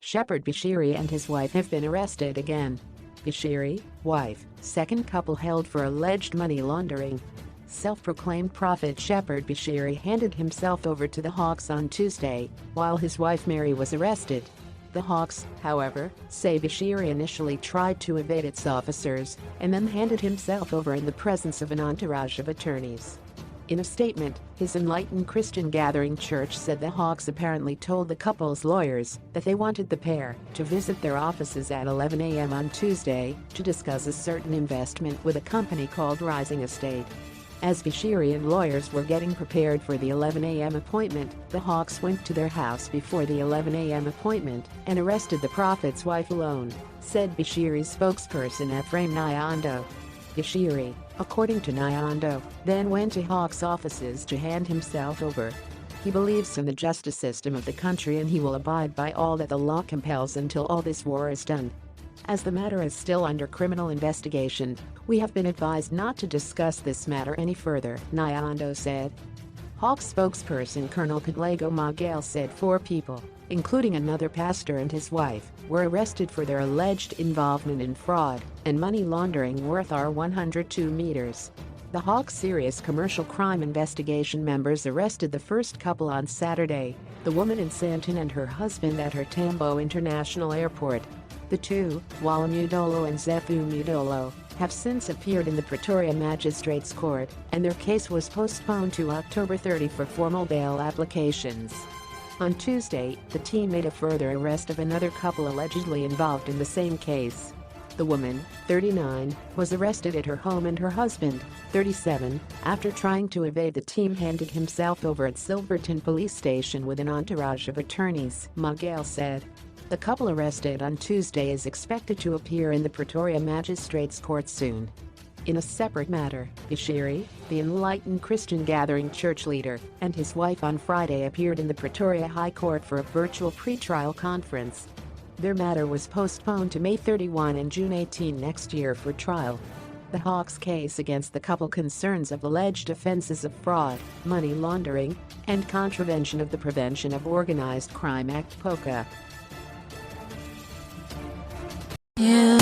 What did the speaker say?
Shepherd Bushiri and his wife have been arrested again. Bushiri, wife, second couple held for alleged money laundering. Self-proclaimed prophet Shepherd Bushiri handed himself over to the Hawks on Tuesday, while his wife Mary was arrested. The Hawks, however, say Bushiri initially tried to evade its officers and then handed himself over in the presence of an entourage of attorneys. In a statement, his Enlightened Christian Gathering Church said the Hawks apparently told the couple's lawyers that they wanted the pair to visit their offices at 11 a.m. on Tuesday to discuss a certain investment with a company called Rising Estate. As Bushiri and lawyers were getting prepared for the 11 a.m. appointment, the Hawks went to their house before the 11 a.m. appointment and arrested the prophet's wife alone, said Bushiri's spokesperson Ephraim Nyando. Bushiri, according to Nyando, then went to Hawks' offices to hand himself over. He believes in the justice system of the country and he will abide by all that the law compels until all this war is done. As the matter is still under criminal investigation, we have been advised not to discuss this matter any further, Nyando said. Hawks spokesperson Colonel Kadlego Magale said 4 people, including another pastor and his wife, were arrested for their alleged involvement in fraud and money laundering worth $102 million. The Hawks Serious Commercial Crime Investigation members arrested the first couple on Saturday, the woman in Santon and her husband at her Tambo International Airport. The two, Wala Mudolo and Dlathu Mudolo, have since appeared in the Pretoria Magistrates Court, and their case was postponed to October 30 for formal bail applications. On Tuesday, the team made a further arrest of another couple allegedly involved in the same case. The woman, 39, was arrested at her home and her husband, 37, after trying to evade. The team handed himself over at Silverton Police Station with an entourage of attorneys, Magale said. The couple arrested on Tuesday is expected to appear in the Pretoria Magistrates Court soon. In a separate matter, Bushiri, the Enlightened Christian Gathering Church leader, and his wife on Friday appeared in the Pretoria High Court for a virtual pre-trial conference. Their matter was postponed to May 31 and June 18 next year for trial. The Hawks case against the couple concerns of alleged offenses of fraud, money laundering, and contravention of the Prevention of Organized Crime Act (POCA). Yeah.